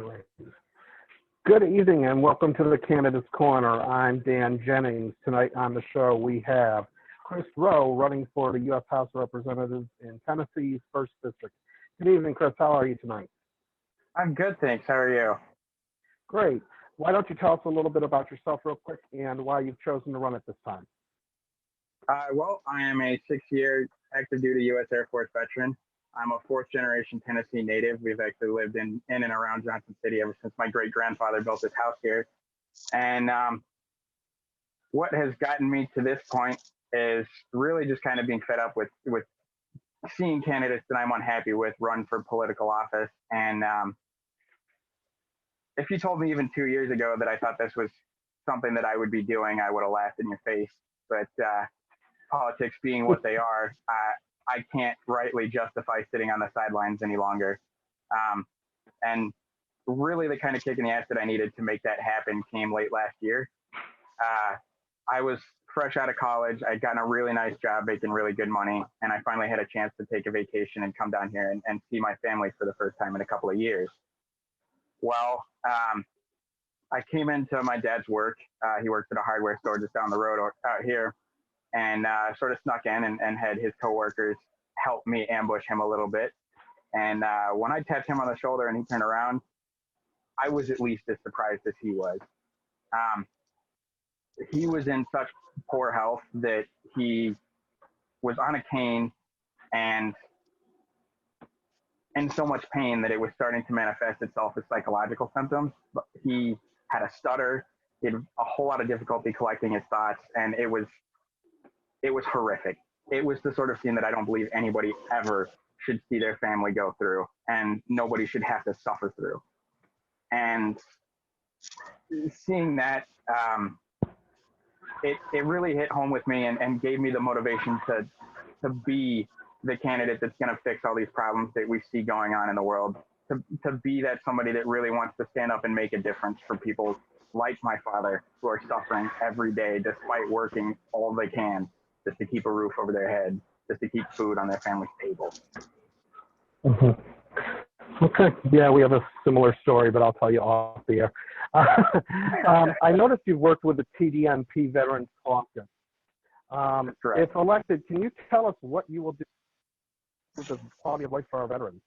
Right. Good evening and welcome to the Candidates Corner. I'm Dan Jennings. Tonight on the show we have Chris Rowe running for the U.S. House of Representatives in Tennessee's 1st District. Good evening, Chris. How are you tonight? I'm good, thanks. How are you? Great. Why don't you tell us a little bit about yourself real quick and why you've chosen to run at this time? Well, I am a 6-year active duty U.S. Air Force veteran. I'm a 4th-generation Tennessee native. We've actually lived in and around Johnson City ever since my great-grandfather built his house here. And what has gotten me to this point is really just kind of being fed up with seeing candidates that I'm unhappy with run for political office. And if you told me even 2 years ago that I thought this was something that I would be doing, I would have laughed in your face. But politics being what they are, I can't rightly justify sitting on the sidelines any longer. And really the kind of kick in the ass that I needed to make that happen came late last year. I was fresh out of college. I'd gotten a really nice job making really good money. And I finally had a chance to take a vacation and come down here and see my family for the first time in a couple of years. Well, I came into my dad's work. He works at a hardware store just down the road out here. And sort of snuck in and had his coworkers help me ambush him a little bit. And when I tapped him on the shoulder and he turned around, I was at least as surprised as he was. He was in such poor health that he was on a cane and in so much pain that it was starting to manifest itself as psychological symptoms. But he had a stutter, he had a whole lot of difficulty collecting his thoughts, and it was horrific. It was the sort of scene that I don't believe anybody ever should see their family go through, and nobody should have to suffer through. And seeing that, it really hit home with me and gave me the motivation to be the candidate that's going to fix all these problems that we see going on in the world, to be that somebody that really wants to stand up and make a difference for people like my father who are suffering every day despite working all they can just to keep a roof over their head, just to keep food on their family's table. Mm-hmm. Okay. Yeah, we have a similar story, but I'll tell you off the air. I noticed you've worked with the TDNP Veterans Caucus. If elected, can you tell us what you will do with the quality of life for our veterans?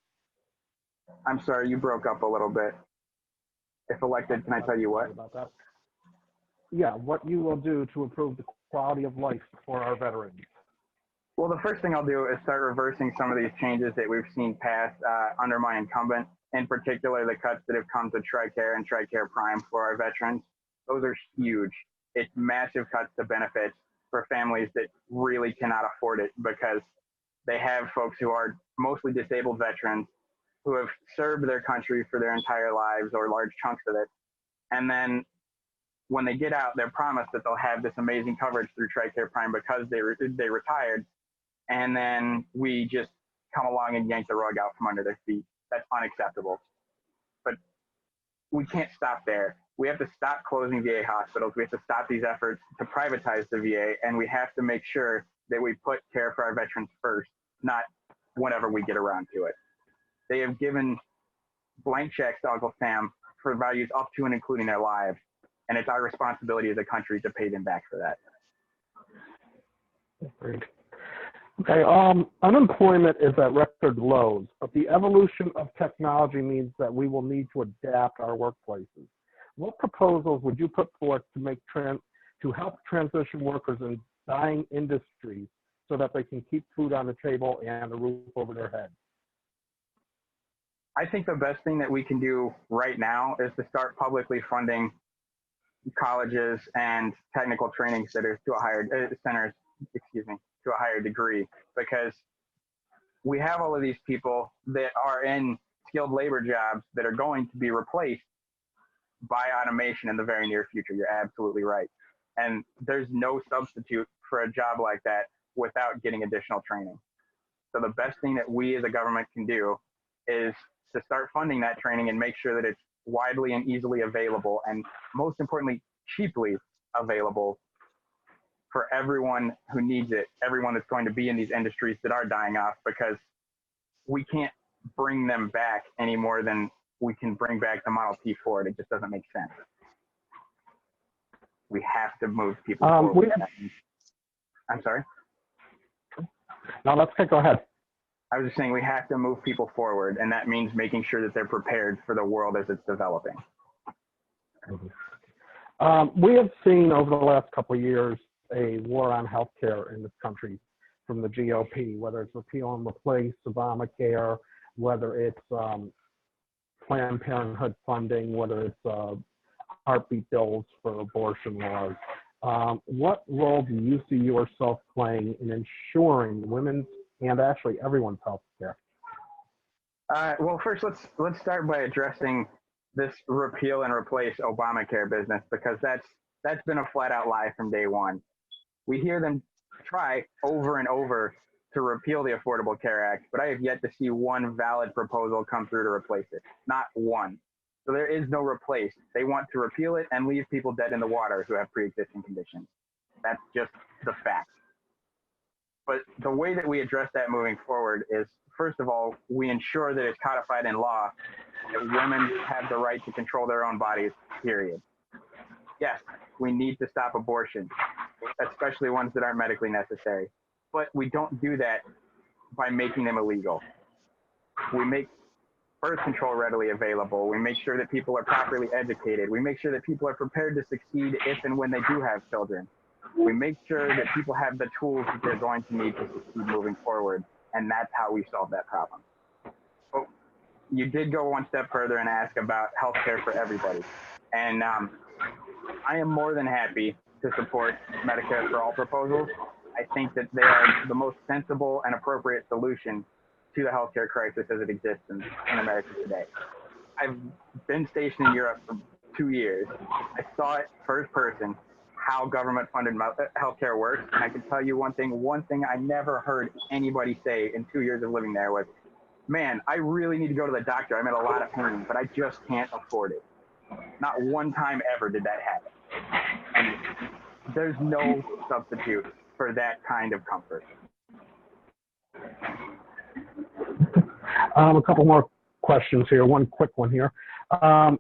I'm sorry, you broke up a little bit. If elected, can I tell you what? About that. Yeah, what you will do to improve the quality of life for our veterans. Well, the first thing I'll do is start reversing some of these changes that we've seen pass under my incumbent, in particular the cuts that have come to TRICARE and TRICARE Prime for our veterans. Those are huge. It's massive cuts to benefits for families that really cannot afford it because they have folks who are mostly disabled veterans who have served their country for their entire lives or large chunks of it. And then when they get out, they're promised that they'll have this amazing coverage through TRICARE Prime because they retired. And then we just come along and yank the rug out from under their feet. That's unacceptable. But we can't stop there. We have to stop closing VA hospitals. We have to stop these efforts to privatize the VA. And we have to make sure that we put care for our veterans first, not whenever we get around to it. They have given blank checks to Uncle Sam for values up to and including their lives. And it's our responsibility as a country to pay them back for that. Great. Okay, unemployment is at record lows, but the evolution of technology means that we will need to adapt our workplaces. What proposals would you put forth to help transition workers in dying industries so that they can keep food on the table and a roof over their head? I think the best thing that we can do right now is to start publicly funding colleges and technical training centers to a higher degree, because we have all of these people that are in skilled labor jobs that are going to be replaced by automation in the very near future. You're absolutely right. And there's no substitute for a job like that without getting additional training. So the best thing that we as a government can do is to start funding that training and make sure that it's widely and easily available, and most importantly, cheaply available for everyone who needs it, everyone that's going to be in these industries that are dying off, because we can't bring them back any more than we can bring back the Model T Ford. It just doesn't make sense. We have to move people forward. I'm sorry? No, that's okay. Go ahead. I was just saying we have to move people forward, and that means making sure that they're prepared for the world as it's developing. We have seen over the last couple of years a war on healthcare in this country from the GOP, whether it's repeal and replace Obamacare, whether it's Planned Parenthood funding, whether it's heartbeat bills for abortion laws. What role do you see yourself playing in ensuring women's and actually everyone's health care? Well, first, let's start by addressing this repeal and replace Obamacare business, because that's been a flat out lie from day one. We hear them try over and over to repeal the Affordable Care Act, but I have yet to see one valid proposal come through to replace it. Not one. So there is no replace. They want to repeal it and leave people dead in the water who have pre-existing conditions. That's just the fact. But the way that we address that moving forward is, first of all, we ensure that it's codified in law that women have the right to control their own bodies, period. Yes, we need to stop abortion, especially ones that aren't medically necessary. But we don't do that by making them illegal. We make birth control readily available. We make sure that people are properly educated. We make sure that people are prepared to succeed if and when they do have children. We make sure that people have the tools that they're going to need to succeed moving forward. And that's how we solve that problem. But you did go one step further and ask about healthcare for everybody. And I am more than happy to support Medicare for All proposals. I think that they are the most sensible and appropriate solution to the healthcare crisis as it exists in America today. I've been stationed in Europe for 2 years. I saw it first person how government-funded healthcare works, and I can tell you one thing I never heard anybody say in 2 years of living there was, man, I really need to go to the doctor. I'm in a lot of pain, but I just can't afford it. Not one time ever did that happen. And there's no substitute for that kind of comfort. A couple more questions here. One quick one here.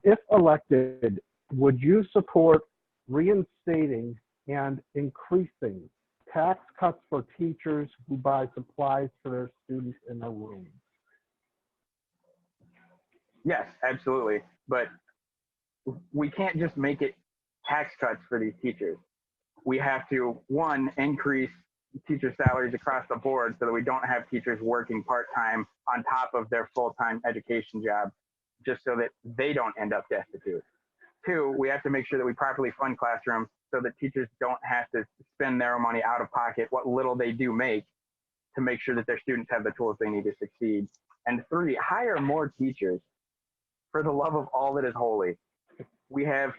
If elected, would you support reinstating and increasing tax cuts for teachers who buy supplies for their students in their rooms? Yes, absolutely. But we can't just make it tax cuts for these teachers. We have to, one, increase teacher salaries across the board so that we don't have teachers working part-time on top of their full-time education job, just so that they don't end up destitute. Two, we have to make sure that we properly fund classrooms so that teachers don't have to spend their money out of pocket, what little they do make, to make sure that their students have the tools they need to succeed. And three, hire more teachers. For the love of all that is holy. We have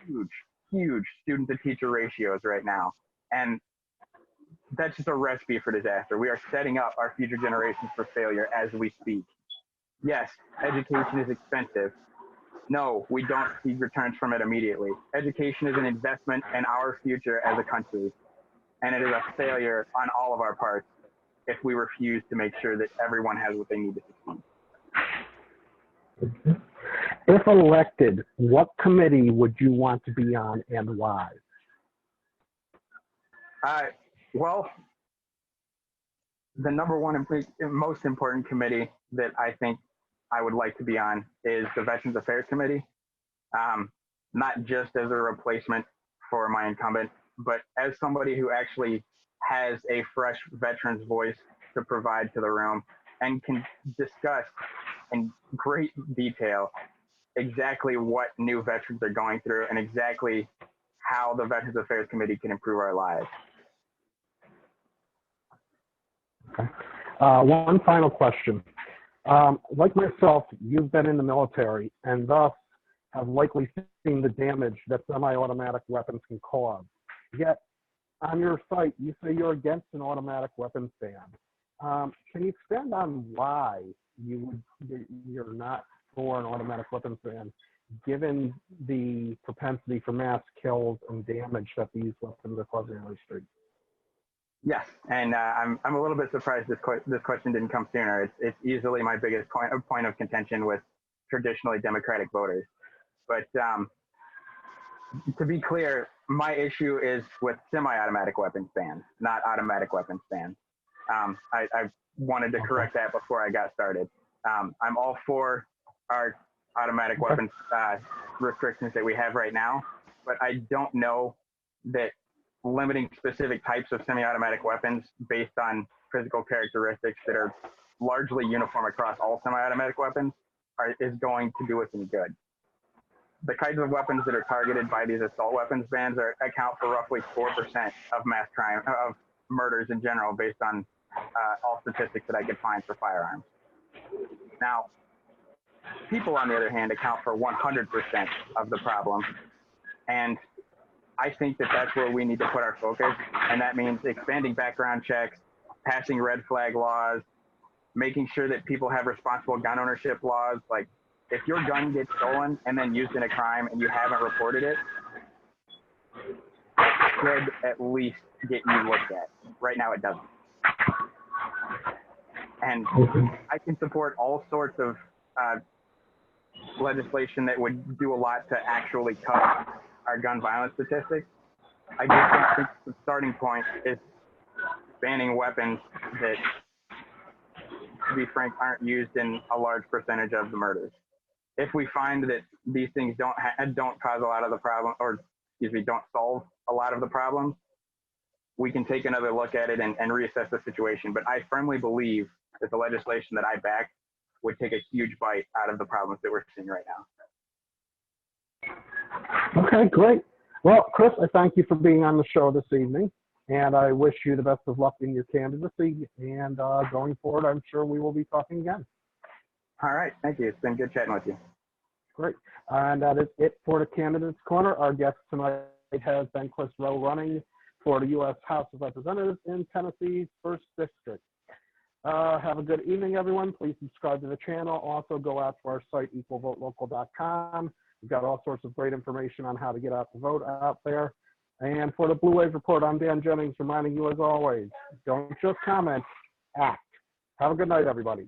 huge student-to-teacher ratios right now. And that's just a recipe for disaster. We are setting up our future generations for failure as we speak. Yes, education is expensive. No, we don't see returns from it immediately. Education is an investment in our future as a country, and it is a failure on all of our parts if we refuse to make sure that everyone has what they need to succeed. If elected, what committee would you want to be on and why? Well, the number one and most important committee that I think I would like to be on is the Veterans Affairs Committee, not just as a replacement for my incumbent, but as somebody who actually has a fresh veterans voice to provide to the room and can discuss in great detail exactly what new veterans are going through and exactly how the Veterans Affairs Committee can improve our lives. Okay. One final question. Like myself, you've been in the military and thus have likely seen the damage that semi-automatic weapons can cause. Yet, on your site, you say you're against an automatic weapons ban. Can you expand on why you're not for an automatic weapons ban, given the propensity for mass kills and damage that these weapons are causing on the street? Yes, and I'm a little bit surprised this question didn't come sooner. It's easily my biggest point of contention with traditionally Democratic voters. But to be clear, my issue is with semi-automatic weapons bans, not automatic weapons bans. I wanted to correct that before I got started. I'm all for our automatic weapons restrictions that we have right now, but I don't know that limiting specific types of semi-automatic weapons based on physical characteristics that are largely uniform across all semi-automatic weapons is going to do us any good. The kinds of weapons that are targeted by these assault weapons bans account for roughly 4% of mass crime, of murders in general, based on all statistics that I could find for firearms. Now, people, on the other hand, account for 100% of the problem. And I think that that's where we need to put our focus. And that means expanding background checks, passing red flag laws, making sure that people have responsible gun ownership laws. Like, if your gun gets stolen and then used in a crime and you haven't reported it, it should at least get you looked at. Right now, it doesn't. And I can support all sorts of legislation that would do a lot to actually cut our gun violence statistics. I just don't think the starting point is banning weapons that, to be frank, aren't used in a large percentage of the murders. If we find that these things don't cause a lot of the problem, or excuse me, don't solve a lot of the problems, we can take another look at it and reassess the situation. But I firmly believe that the legislation that I back would take a huge bite out of the problems that we're seeing right now. Okay, great. Well, Chris, I thank you for being on the show this evening, and I wish you the best of luck in your candidacy. And going forward, I'm sure we will be talking again. All right, thank you. It's been good chatting with you. Great. And that is it for the Candidates Corner. Our guest tonight has been Chris Rowe, running for the U.S. House of Representatives in Tennessee's 1st District. Have a good evening, everyone. Please subscribe to the channel. Also, go out to our site, equalvotelocal.com. We've got all sorts of great information on how to get out to vote out there. And for the Blue Wave Report, I'm Dan Jennings, reminding you, as always, don't just comment, act. Have a good night, everybody.